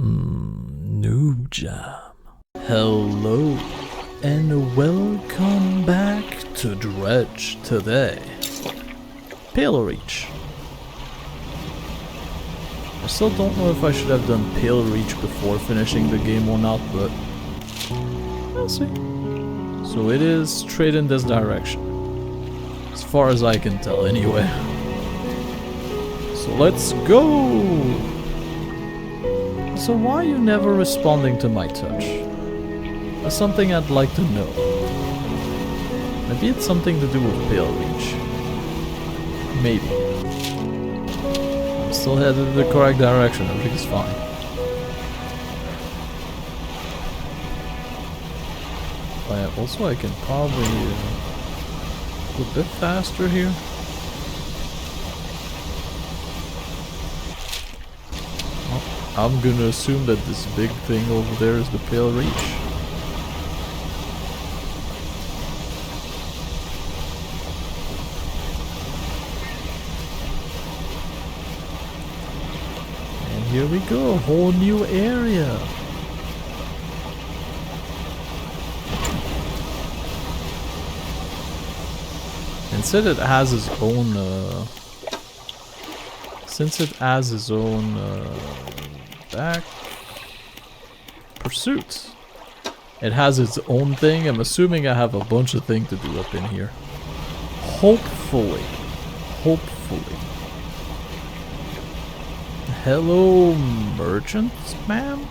Noob Jam. Hello and welcome back to Dredge today. Pale Reach. I still don't know if I should have done Pale Reach before finishing the game or not, but we'll see. So it is straight in this direction. As far as I can tell anyway. So let's go! So why are you never responding to my touch? That's something I'd like to know. Maybe it's something to do with Pale Reach. Maybe. I'm still headed in the correct direction, everything's fine. Also, I can probably go a bit faster here. I'm gonna assume that this big thing over there is the Pale Reach. And here we go, a whole new area. And since it has its own back pursuits, it has its own thing. I'm assuming I have a bunch of things to do up in here. Hopefully. Hello, merchants, ma'am?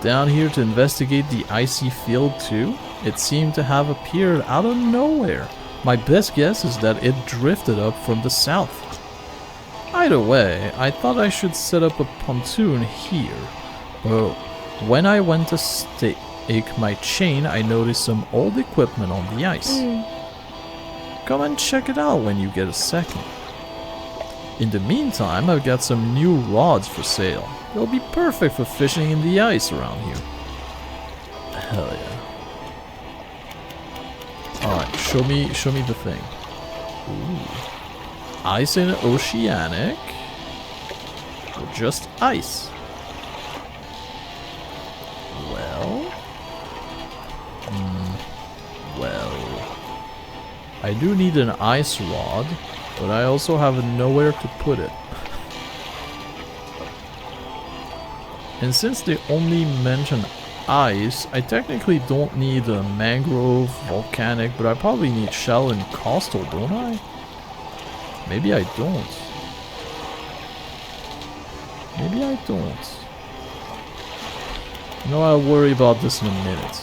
Down here to investigate the icy field too? It seemed to have appeared out of nowhere. My best guess is that it drifted up from the south. Either way, I thought I should set up a pontoon here. But when I went to stake my chain, I noticed some old equipment on the ice. Come and check it out when you get a second. In the meantime, I've got some new rods for sale. They'll be perfect for fishing in the ice around here. Hell yeah. Alright, show me the thing. Ooh. Ice and oceanic. Or just ice. Well. Well. I do need an ice rod, but I also have nowhere to put it. And since they only mention ice, I technically don't need a mangrove, volcanic, but I probably need shell and coastal, don't I? Maybe I don't. Maybe I don't. No, I'll worry about this in a minute.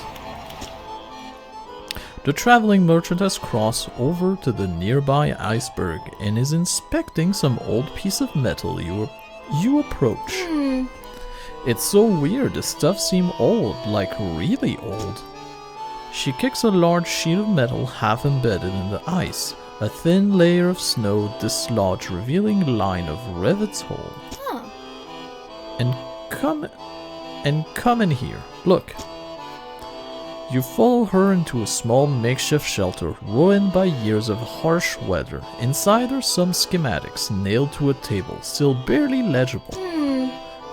The traveling merchant has crossed over to the nearby iceberg and is inspecting some old piece of metal you approach. It's so weird, the stuff seems old, like really old. She kicks a large sheet of metal half embedded in the ice. A thin layer of snow dislodged, revealing a line of rivets hole. And come in here. Look. You follow her into a small makeshift shelter, ruined by years of harsh weather. Inside are some schematics nailed to a table, still barely legible.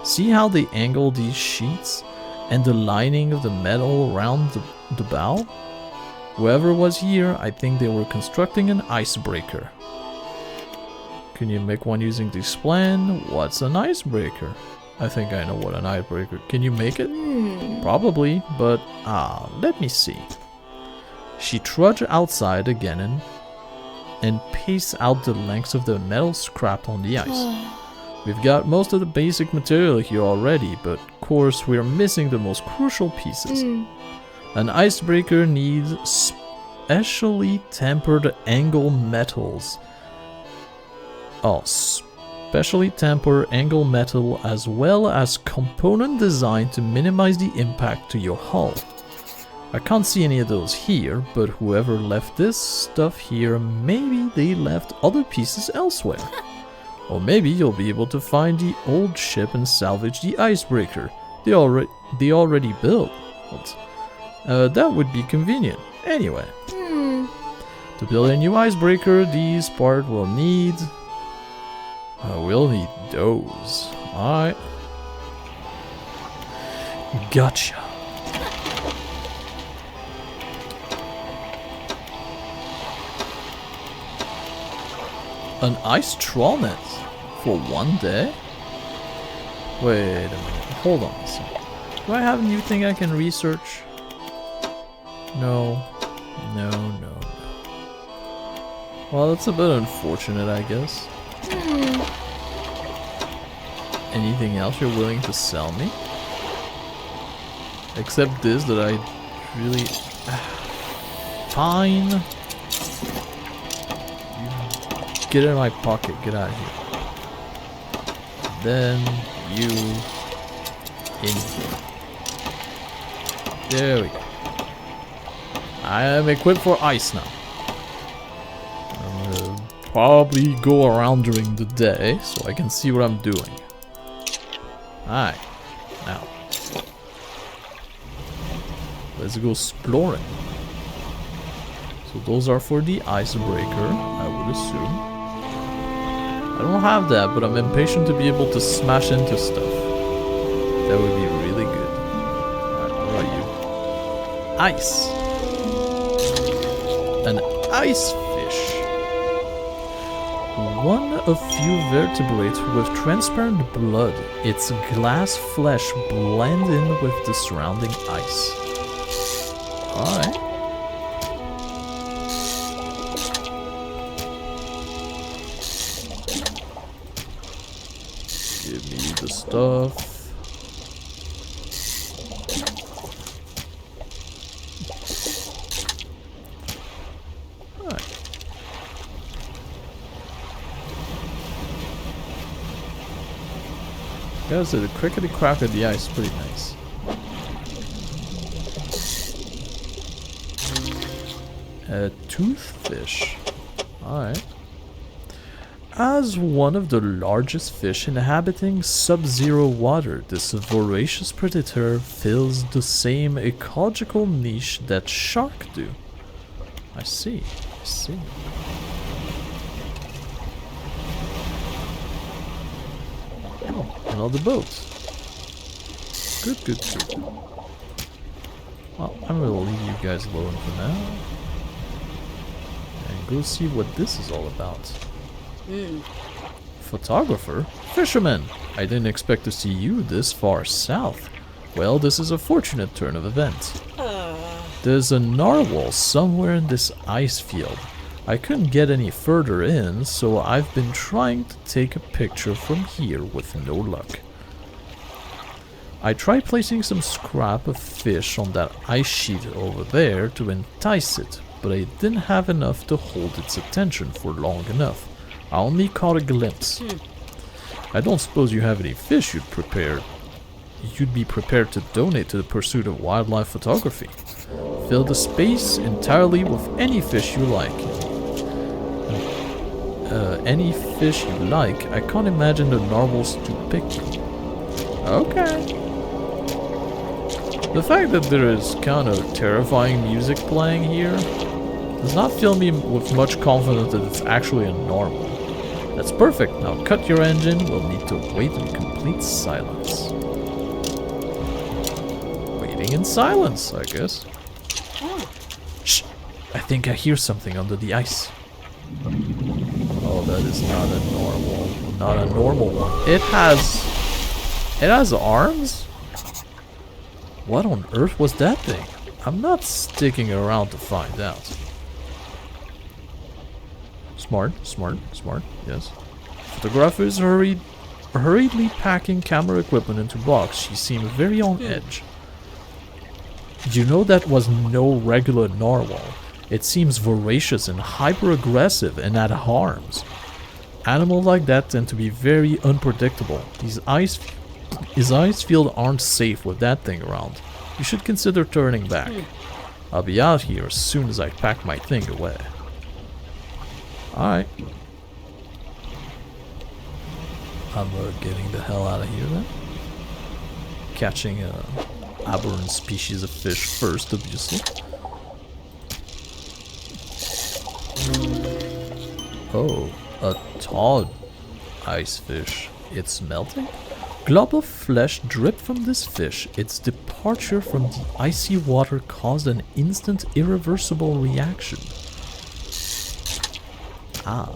See how they angle these sheets and the lining of the metal around the bow? Whoever was here, I think they were constructing an icebreaker. Can you make one using this plan? What's an icebreaker? I think I know what an icebreaker. Can you make it? Probably, but let me see. She trudged outside again and paced out the lengths of the metal scrap on the ice. We've got most of the basic material here already, but of course we're missing the most crucial pieces. An icebreaker needs specially tempered angle metals. Specially tempered angle metal as well as component designed to minimize the impact to your hull. I can't see any of those here, but whoever left this stuff here, maybe they left other pieces elsewhere. Or maybe you'll be able to find the old ship and salvage the icebreaker they already built. That would be convenient. Anyway. To build a new icebreaker, these part will need... we'll need those. Alright. Gotcha. An ice trawl net for 1 day? Wait a minute. Hold on a second. Do I have a new thing I can research? No. No, no, no. Well, that's a bit unfortunate, I guess. Anything else you're willing to sell me? Except this that I really... Fine. Get in my pocket. Get out of here. Then you... in here. There we go. I am equipped for ice now. I'm gonna probably go around during the day so I can see what I'm doing. Alright. Now. Let's go exploring. So those are for the icebreaker, I would assume. I don't have that, but I'm impatient to be able to smash into stuff. That would be really good. Alright, where are you? Ice! An ice fish. One of few vertebrates with transparent blood. Its glass flesh blends in with the surrounding ice. Alright. Give me the stuff. Alright. Gotta say, the crickety crack of the ice is pretty nice. A toothfish. Alright. As one of the largest fish inhabiting sub-zero water, this voracious predator fills the same ecological niche that sharks do. I see, I see. Oh, another boat. Good, good, good. Well, I'm gonna leave you guys alone for now. And go see what this is all about. Photographer? Fisherman! I didn't expect to see you this far south. Well, this is a fortunate turn of events. There's a narwhal somewhere in this ice field. I couldn't get any further in, so I've been trying to take a picture from here with no luck. I tried placing some scrap of fish on that ice sheet over there to entice it, but I didn't have enough to hold its attention for long enough. I only caught a glimpse. I don't suppose you have any fish you'd be prepared to donate to the pursuit of wildlife photography. Fill the space entirely with any fish you like. Any fish you like. I can't imagine the narwhals too picky. Okay. The fact that there is kind of terrifying music playing here does not fill me with much confidence that it's actually a narwhal. That's perfect. Now cut your engine. We'll need to wait in complete silence. Waiting in silence, I guess. Shh! I think I hear something under the ice. Oh, that is not a normal. Not a normal one. It has arms? What on earth was that thing? I'm not sticking around to find out. Smart, smart, smart, yes. Photographer is hurriedly packing camera equipment into box. She seemed very on edge. You know that was no regular narwhal. It seems voracious and hyper-aggressive and at harms. Animals like that tend to be very unpredictable. His ice field aren't safe with that thing around. You should consider turning back. I'll be out here as soon as I pack my thing away. Alright. I'm getting the hell out of here then. Catching an aberrant species of fish first, obviously. Oh, a tawed ice fish. It's melting? Glob of flesh dripped from this fish. Its departure from the icy water caused an instant irreversible reaction. Ah.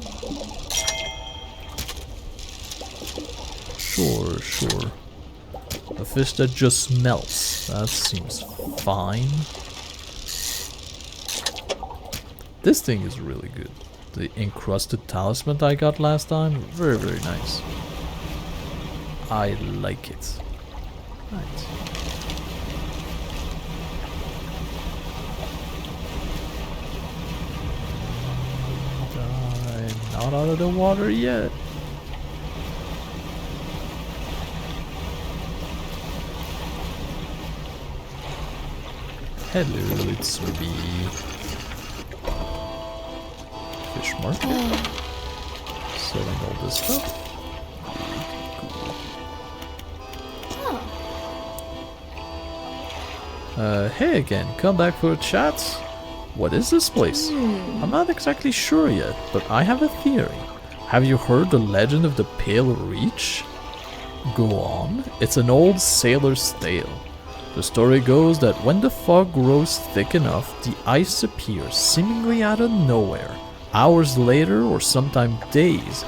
Sure, sure. A fish that just melts. That seems fine. This thing is really good. The encrusted talisman I got last time, very, very nice. I like it. Right. I'm not out of the water yet. Hello, it's me. Fish market. Selling all this stuff. Hey again, come back for a chat? What is this place? I'm not exactly sure yet, but I have a theory. Have you heard the legend of the Pale Reach? Go on. It's an old sailor's tale. The story goes that when the fog grows thick enough, the ice appears seemingly out of nowhere. Hours later, or sometimes days,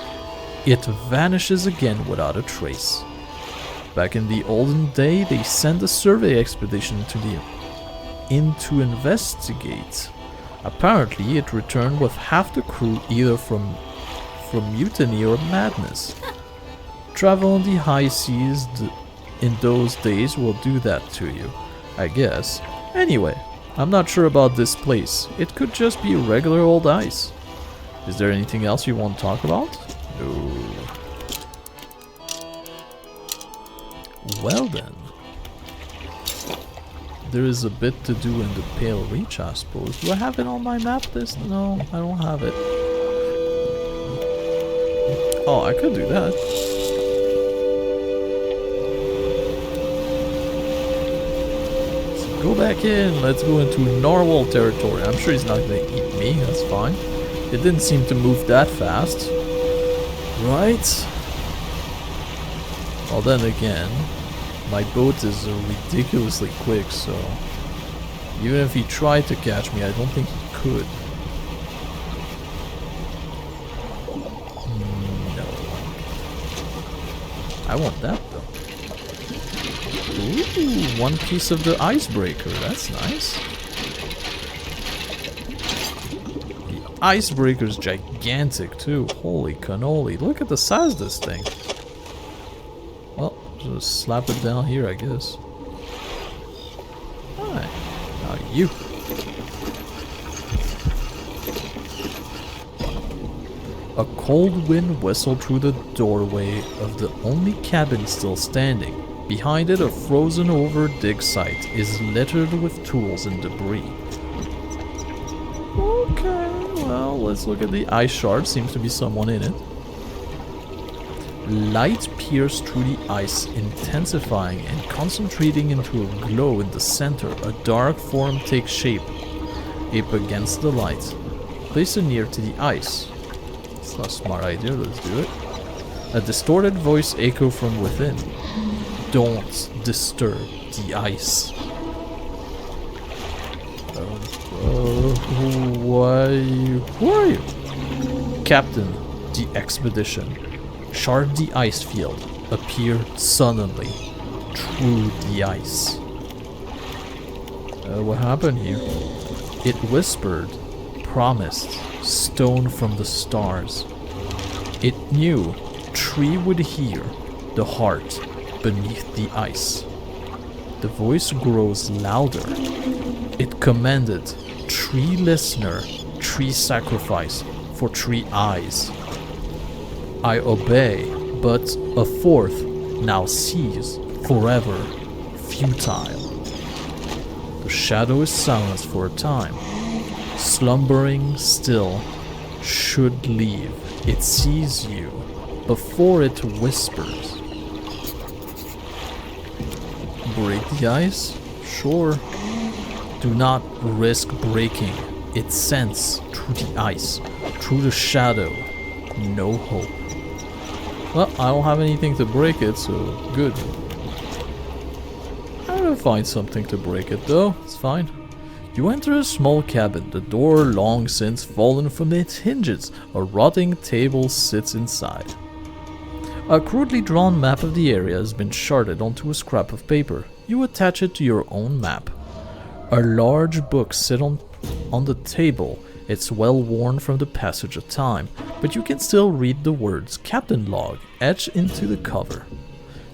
it vanishes again without a trace. Back in the olden day, they sent a survey expedition in to investigate. Apparently, it returned with half the crew either from mutiny or madness. Travel on the high seas in those days will do that to you, I guess. Anyway, I'm not sure about this place. It could just be regular old ice. Is there anything else you want to talk about? No. Well then. There is a bit to do in the Pale Reach, I suppose. Do I have it on my map list? No, I don't have it. Oh, I could do that. So go back in. Let's go into narwhal territory. I'm sure he's not going to eat me. That's fine. It didn't seem to move that fast. Right? Well, then again, my boat is ridiculously quick, so even if he tried to catch me, I don't think he could. No. I want that though. Ooh, one piece of the icebreaker. That's nice. The icebreaker's gigantic too. Holy cannoli. Look at the size of this thing. Well, just slap it down here, I guess. Alright. Now you. A cold wind whistled through the doorway of the only cabin still standing. Behind it, a frozen over dig site is littered with tools and debris. Okay, well, let's look at the ice shard. Seems to be someone in it. Light pierced through the ice, intensifying and concentrating into a glow in the center. A dark form takes shape. Up against the light. Place it near to the ice. It's not a smart idea, let's do it. A distorted voice echoed from within. Don't disturb the ice. Who are you? Captain, the expedition. Shard the ice field appeared suddenly through the ice. What happened here? It whispered, promised, stone from the stars. It knew tree would hear the heart beneath the ice. The voice grows louder. It commanded, tree listener, tree sacrifice for 3 eyes. I obey, but a 4th now sees forever futile. The shadow is silenced for a time. Slumbering still, should leave. It sees you before it whispers. Break the ice? Sure. Do not risk breaking. It sends through the ice, through the shadow, no hope. Well, I don't have anything to break it, so good. I'm gonna find something to break it though, it's fine. You enter a small cabin, the door long since fallen from its hinges. A rotting table sits inside. A crudely drawn map of the area has been charted onto a scrap of paper. You attach it to your own map. A large book sits on the table. It's well worn from the passage of time, but you can still read the words Captain Log etched into the cover.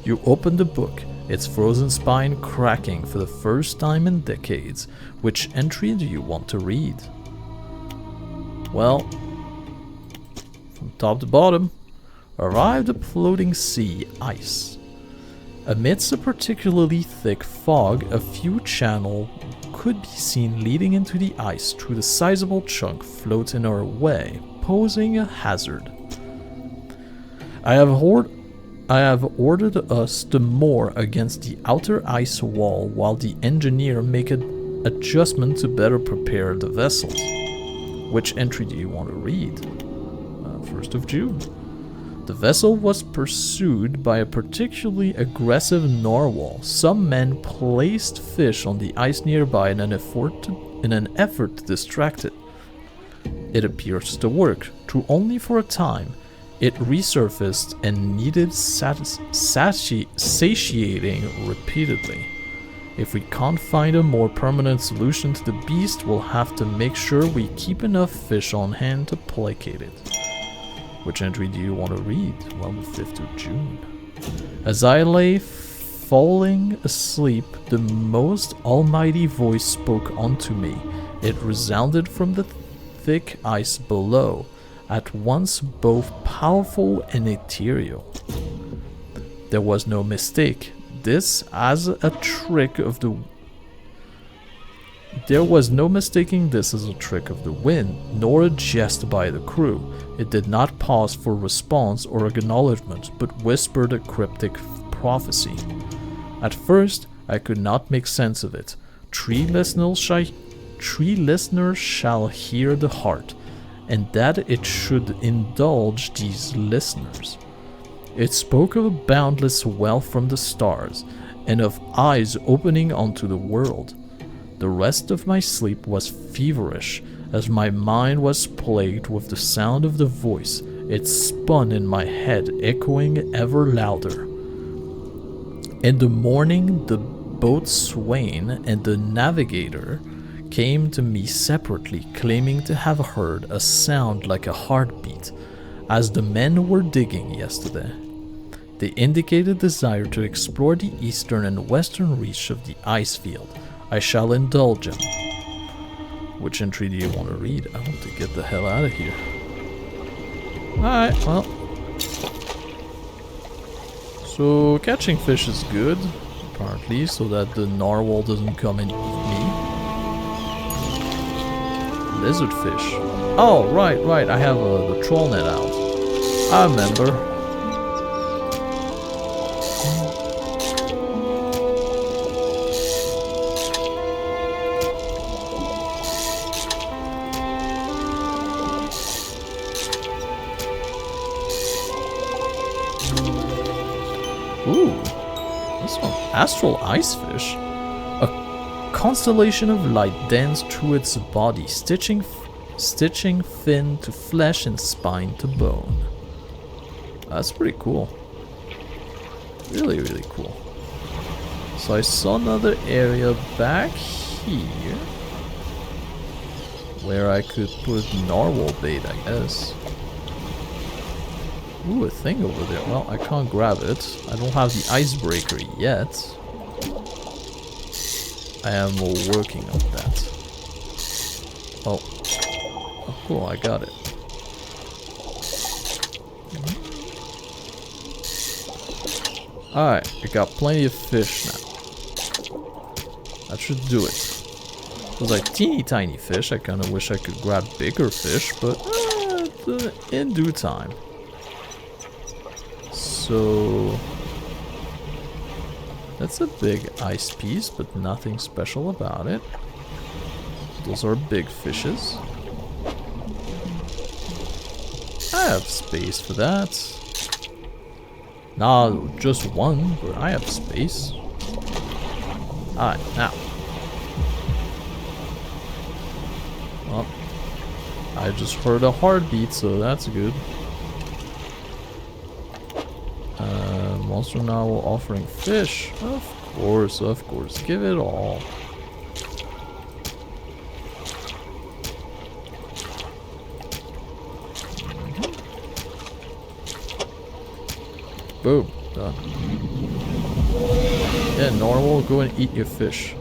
You open the book, its frozen spine cracking for the first time in decades. Which entry do you want to read? Well, from top to bottom, arrived a floating sea, ice. Amidst a particularly thick fog, a few channels could be seen leading into the ice through the sizable chunk floating our way, posing a hazard. I have ordered us to moor against the outer ice wall while the engineer make an adjustment to better prepare the vessels. Which entry do you want to read? 1st of June. The vessel was pursued by a particularly aggressive narwhal. Some men placed fish on the ice nearby in an effort to distract it. It appears to work, though only for a time. It resurfaced and needed satiating repeatedly. If we can't find a more permanent solution to the beast, we'll have to make sure we keep enough fish on hand to placate it. Which entry do you want to read? Well, the 5th of June. As I lay falling asleep, the most almighty voice spoke unto me. It resounded from the thick ice below, at once both powerful and ethereal. There was no mistake. There was no mistaking this as a trick of the wind, nor a jest by the crew. It did not pause for response or acknowledgement, but whispered a cryptic prophecy. At first, I could not make sense of it. Three listeners shall hear the heart, and that it should indulge these listeners. It spoke of a boundless wealth from the stars, and of eyes opening onto the world. The rest of my sleep was feverish, as my mind was plagued with the sound of the voice. It spun in my head, echoing ever louder. In the morning, the boatswain and the navigator came to me separately, claiming to have heard a sound like a heartbeat, as the men were digging yesterday. They indicated desire to explore the eastern and western reach of the ice field. I shall indulge him. Which entry do you want to read? I want to get the hell out of here. Alright, well. So, catching fish is good, apparently, so that the narwhal doesn't come and eat me. Lizard fish. Oh, right, I have the troll net out. I remember. Ooh, this one. Astral ice fish. A constellation of light danced through its body, stitching fin to flesh and spine to bone. That's pretty cool. Really, really cool. So I saw another area back here where I could put narwhal bait, I guess. Ooh, a thing over there. Well, I can't grab it. I don't have the icebreaker yet. I am working on that. Oh, cool, I got it. Alright, I got plenty of fish now. That should do it. It was like teeny tiny fish. I kind of wish I could grab bigger fish, but in due time. So that's a big ice piece, but nothing special about it. Those are big fishes. I have space for that. Not just one, but I have space. Alright, now. Well, I just heard a heartbeat, so that's good. Monster now offering fish. Of course. Give it all. Boom. Done. Yeah, normal. Go and eat your fish.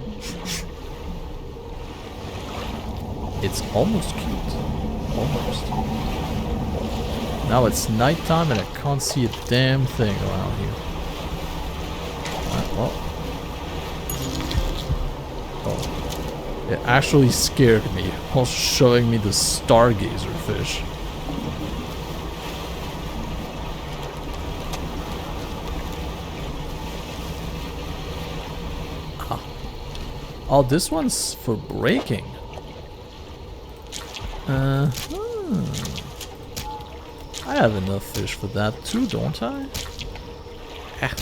It's almost cute. Almost. Now it's nighttime and I can't see a damn thing around here. Oh. It actually scared me while showing me the stargazer fish. Ah. Oh, this one's for breaking. I have enough fish for that too, don't I? Ah.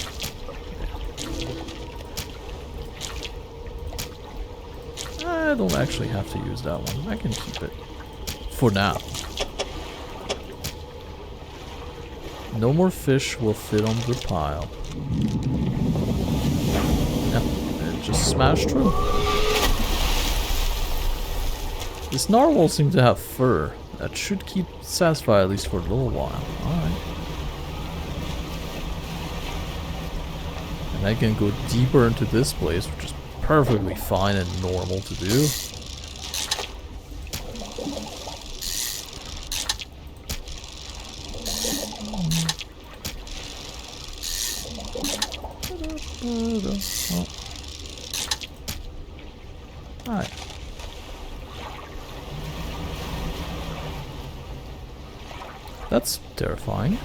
I don't actually have to use that one. I can keep it. For now. No more fish will fit on the pile. Yep, it just smashed through. This narwhal seems to have fur. That should keep satisfied at least for a little while. Alright. And I can go deeper into this place, which is perfectly fine and normal to do. Oh. Alright. That's terrifying.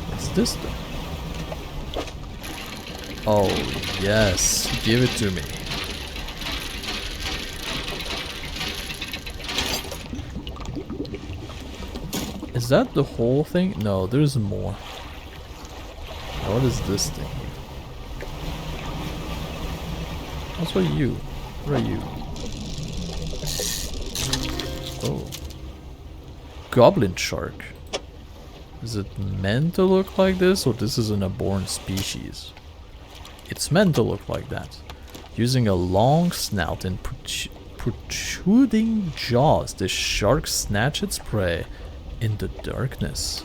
What's this then? Oh, yes. Give it to me. Is that the whole thing? No, there's more. What is this thing? What's with you? Where are you? Oh. Goblin shark. Is it meant to look like this, or this is an abhorrent species? It's meant to look like that. Using a long snout and protruding jaws, the shark snatches its prey in the darkness.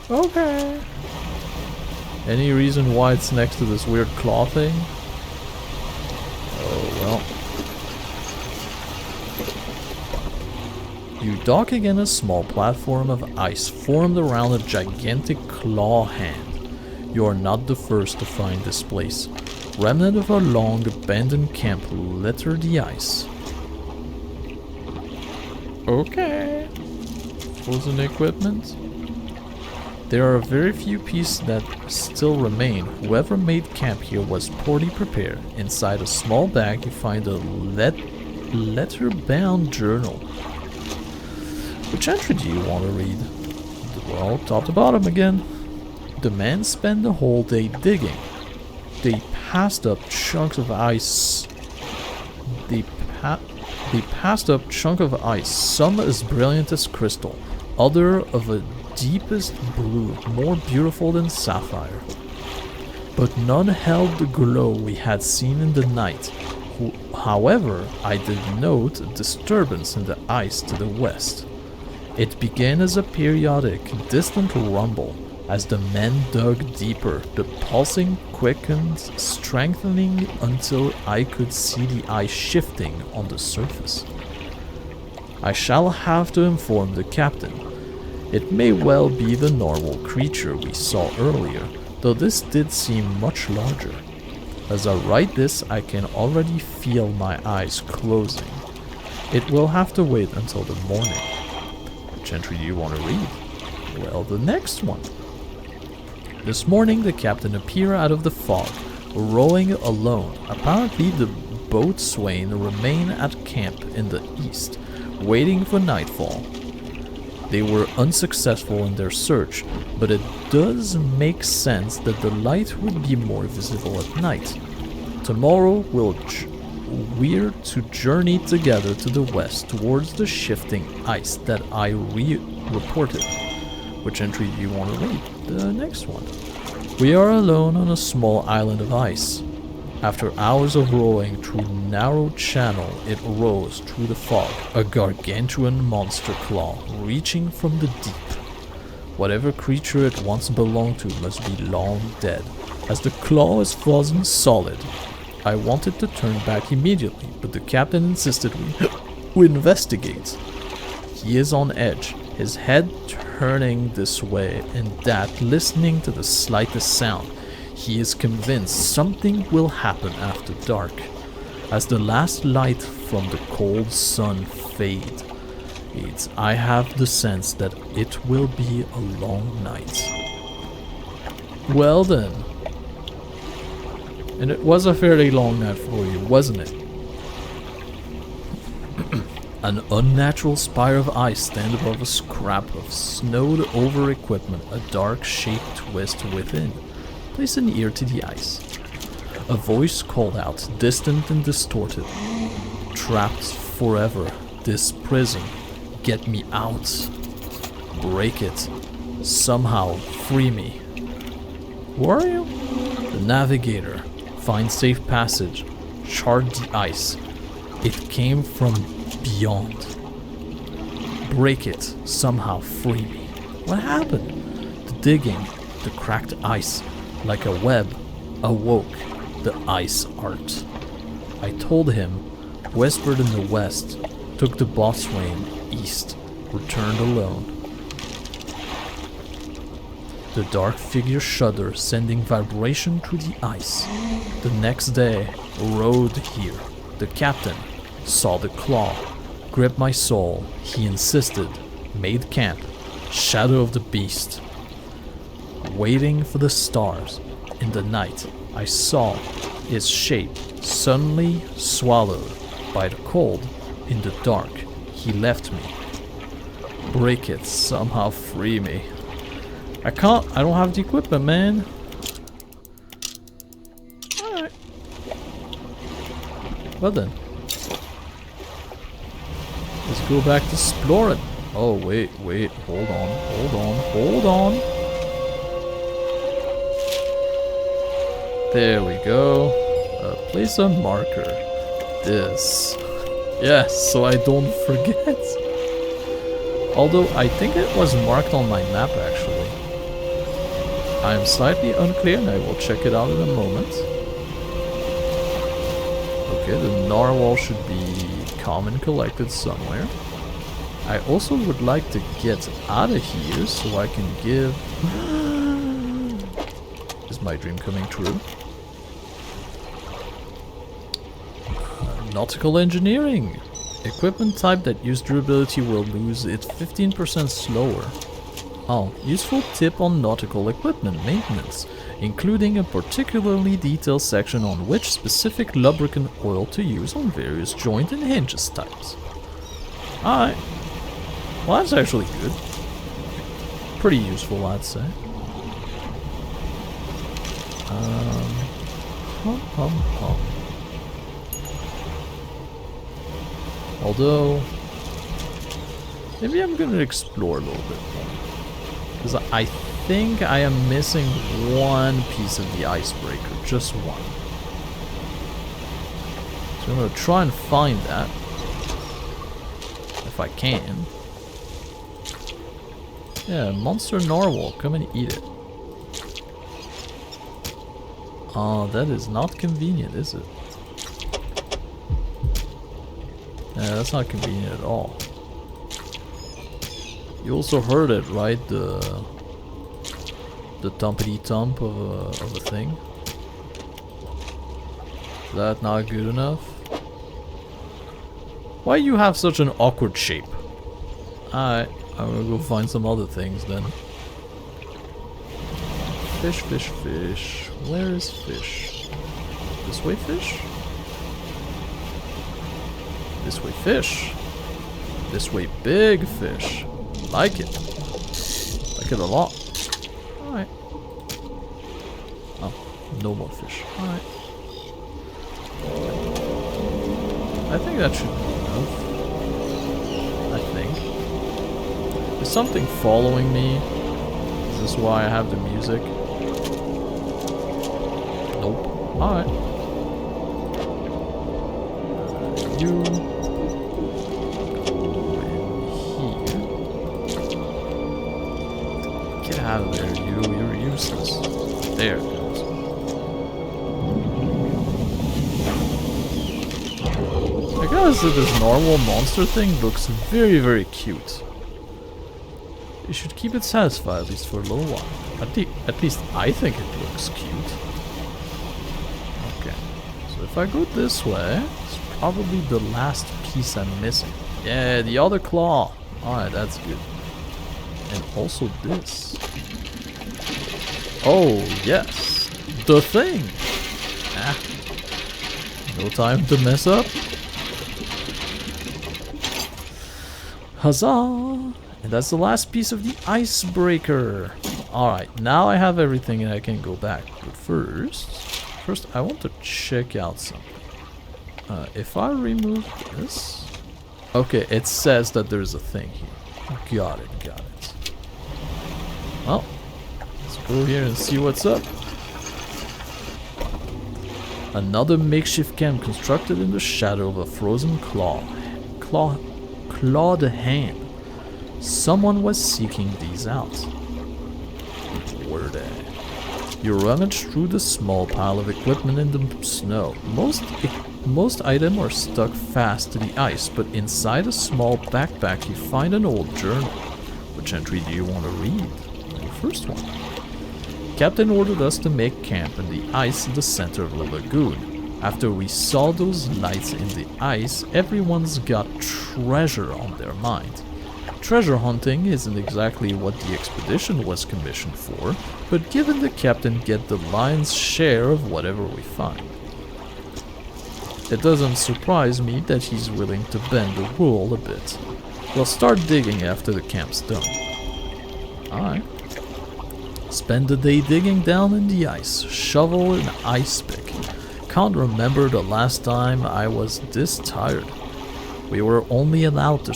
Okay. Any reason why it's next to this weird claw thing? Oh well. You dock again a small platform of ice formed around a gigantic claw hand. You are not the first to find this place. Remnant of a long abandoned camp litter the ice. Okay. Frozen equipment. There are very few pieces that still remain. Whoever made camp here was poorly prepared. Inside a small bag you find a letter-bound journal. Which entry do you want to read? Well, top to bottom again. The men spent the whole day digging. They passed up chunks of ice. They passed up chunk of ice, some as brilliant as crystal, other of a deepest blue, more beautiful than sapphire. But none held the glow we had seen in the night. However, I did note a disturbance in the ice to the west. It began as a periodic, distant rumble. As the men dug deeper, the pulsing quickened, strengthening until I could see the ice shifting on the surface. I shall have to inform the captain. It may well be the normal creature we saw earlier, though this did seem much larger. As I write this, I can already feel my eyes closing. It will have to wait until the morning. Which entry do you want to read? Well, the next one. This morning the captain appeared out of the fog, rowing alone. Apparently the boatswain remained at camp in the east, waiting for nightfall. They were unsuccessful in their search, but it does make sense that the light would be more visible at night. Tomorrow we're to journey together to the west towards the shifting ice that I reported. Which entry do you want to read? The next one. We are alone on a small island of ice. After hours of rowing through a narrow channel, it rose through the fog, a gargantuan monster claw reaching from the deep. Whatever creature it once belonged to must be long dead, as the claw is frozen solid. I wanted to turn back immediately, but the captain insisted we investigate. He is on edge, his head turning this way and that, listening to the slightest sound. He is convinced something will happen after dark. As the last light from the cold sun fades, I have the sense that it will be a long night. Well then. And it was a fairly long night for you, wasn't it? An unnatural spire of ice stands above a scrap of snowed-over equipment, a dark-shaped twist within. Place an ear to the ice. A voice called out, distant and distorted. Trapped forever. This prison. Get me out. Break it. Somehow free me. Who are you? The navigator. Find safe passage. Chart the ice. It came from beyond. Break it. Somehow free me. What happened? The digging. The cracked ice. Like a web, awoke the ice art. I told him, whispered in the west, took the boatswain east, returned alone. The dark figure shuddered, sending vibration through the ice. The next day, rowed here. The captain saw the claw, gripped my soul. He insisted, made camp, shadow of the beast. Waiting for the stars. In the night, I saw his shape suddenly swallowed by the cold. In the dark, he left me. Break it, somehow free me. I don't have the equipment, man. Alright. Well then. Let's go back to exploring. Oh, wait, hold on. There we go. Place a marker. This. Yes, so I don't forget. Although I think it was marked on my map actually. I am slightly unclear and I will check it out in a moment. Okay, the narwhal should be common collected somewhere. I also would like to get out of here so I can give... Is my dream coming true? Nautical engineering. Equipment type that use durability will lose it 15% slower. Oh, useful tip on nautical equipment maintenance, including a particularly detailed section on which specific lubricant oil to use on various joint and hinges types. Alright. Well, that's actually good. Pretty useful, I'd say. Although, maybe I'm gonna explore a little bit more. Because I think I am missing one piece of the icebreaker, just one. So I'm gonna try and find that. If I can. Yeah, monster narwhal, come and eat it. Oh, that is not convenient, is it? Yeah, that's not convenient at all. You also heard it, right? The thumpity thump of a thing. Is that not good enough? Why you have such an awkward shape? Alright, I'm gonna go find some other things then. Fish, fish, fish. Where is fish? This way, fish? This way, fish. This way, big fish. Like it. Like it a lot. Alright. Oh, no more fish. Alright. I think that should be enough. I think. Is something following me? Is this why I have the music? Nope. Alright. You go in here. Get out of there, you. You're useless. There it goes. I gotta say, this normal monster thing looks very, very cute. You should keep it satisfied at least for a little while. At least I think it looks cute. Okay, so if I go this way, it's probably the last piece I'm missing. Yeah, the other claw. Alright, that's good. And also this. Oh, yes. The thing. Ah. No time to mess up. Huzzah! And that's the last piece of the icebreaker. Alright, now I have everything and I can go back. But first I want to check out something. If I remove this... Okay, it says that there's a thing here. Got it. Well, let's go here and see what's up. Another makeshift camp constructed in the shadow of a frozen clawed hand. Someone was seeking these out. Were they? You rummage through the small pile of equipment in the snow. Most items are stuck fast to the ice, but inside a small backpack you find an old journal. Which entry do you want to read? The first one. Captain ordered us to make camp in the ice in the center of the lagoon. After we saw those lights in the ice, everyone's got treasure on their mind. Treasure hunting isn't exactly what the expedition was commissioned for, but given the captain get the lion's share of whatever we find. It doesn't surprise me that he's willing to bend the rule a bit. We'll start digging after the camp's done. Alright. Spend the day digging down in the ice, shovel and ice pick. Can't remember the last time I was this tired. We were only allowed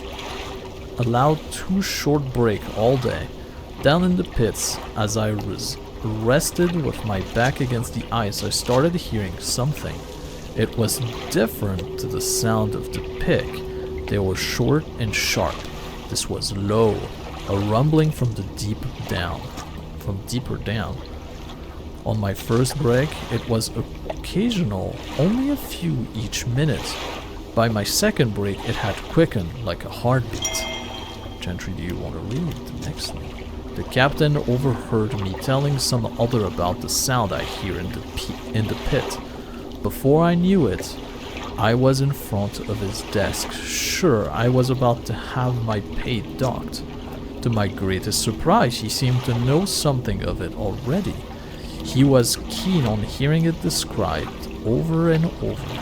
2 short break all day. Down in the pits, as I rested with my back against the ice, I started hearing something. It was different to the sound of the pick. They were short and sharp. This was low, a rumbling from deeper down. On my first break, it was occasional, only a few each minute. By my second break, it had quickened like a heartbeat. Which entry do you want to read? The next one. The captain overheard me telling some other about the sound I hear in the pit. Before I knew it, I was in front of his desk. Sure, I was about to have my pay docked. To my greatest surprise, he seemed to know something of it already. He was keen on hearing it described over and over.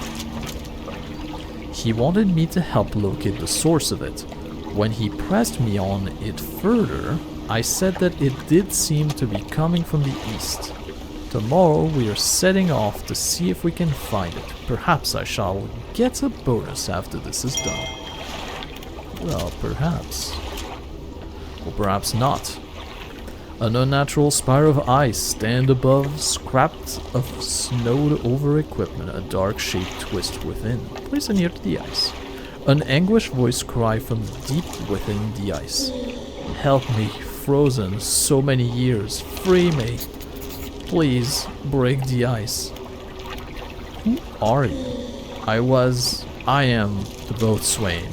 He wanted me to help locate the source of it. When he pressed me on it further, I said that it did seem to be coming from the east. Tomorrow we are setting off to see if we can find it. Perhaps I shall get a bonus after this is done. Well, perhaps. Or perhaps not. An unnatural spire of ice stand above, scrapped of snowed over equipment, a dark shaped twist within. Place it near to the ice. An anguished voice cry from deep within the ice. Help me, frozen so many years, free me. Please break the ice. Who are you? I am the boatswain.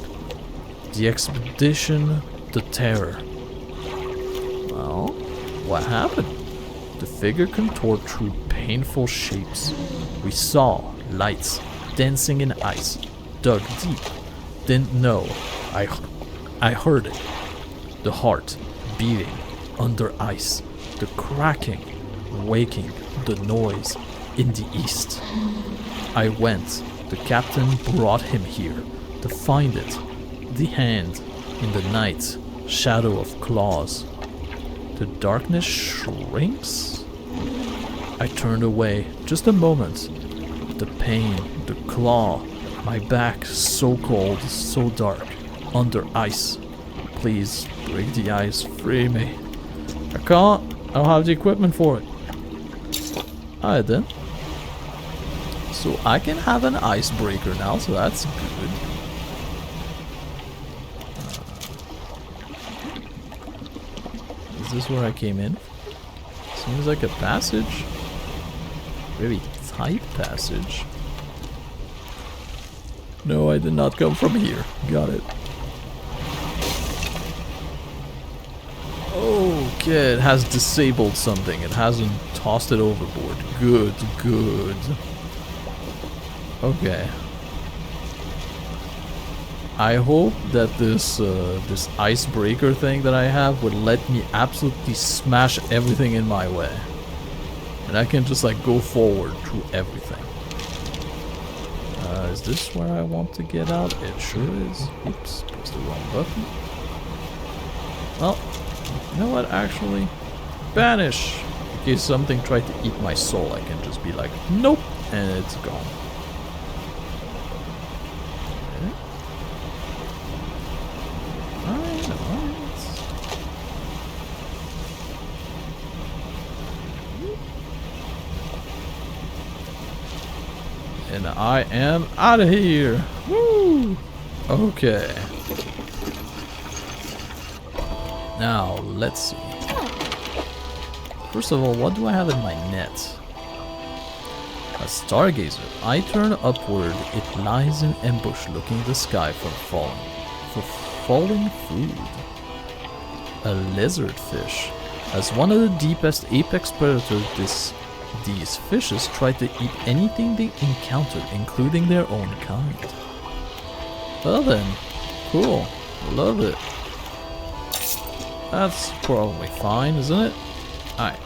The expedition, the terror. Well, what happened? The figure contorted through painful shapes. We saw lights dancing in ice, dug deep. Didn't know. I heard it. The heart beating under ice, the cracking, waking, the noise in the east. I went. The captain brought him here to find it. The hand in the night shadow of claws. The darkness shrinks? I turned away. Just a moment. The pain, the claw, my back so cold, so dark, under ice. Please, break the ice, free me. I can't. I don't have the equipment for it. Alright then. So I can have an icebreaker now, so that's good. Is this where I came in? Seems like a passage. Very tight passage. No, I did not come from here. Got it. Okay, it has disabled something. It hasn't tossed it overboard. Good, good. Okay. I hope that this this icebreaker thing that I have would let me absolutely smash everything in my way. And I can just like go forward through everything. Is this where I want to get out? It sure is. Oops, pressed the wrong button. Well, you know what, actually? Banish! In case something tried to eat my soul, I can just be like, nope, and it's gone. Okay. Alright, alright. And I am out of here! Woo! Okay. Now, let's see. First of all, what do I have in my net? A stargazer. I turn upward. It lies in ambush, looking the sky for falling food. A lizard fish. As one of the deepest apex predators, these fishes try to eat anything they encounter, including their own kind. Well then, cool. Love it. That's probably fine, isn't it? Alright.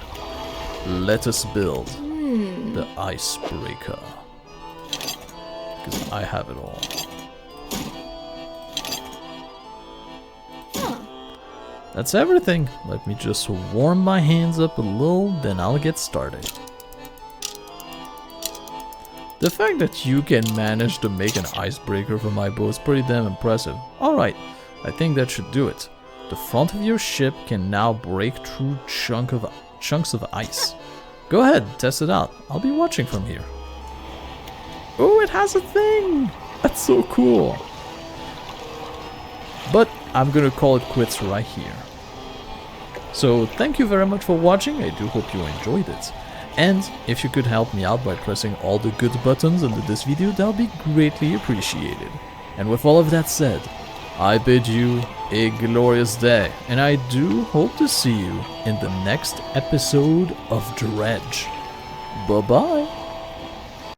Let us build the icebreaker. Because I have it all. That's everything. Let me just warm my hands up a little, then I'll get started. The fact that you can manage to make an icebreaker for my boat is pretty damn impressive. Alright, I think that should do it. The front of your ship can now break through chunks of ice. Go ahead, test it out. I'll be watching from here. Oh, it has a thing! That's so cool. But I'm gonna call it quits right here. So thank you very much for watching. I do hope you enjoyed it. And if you could help me out by pressing all the good buttons under this video, that would be greatly appreciated. And with all of that said, I bid you a glorious day, and I do hope to see you in the next episode of Dredge. Bye-bye.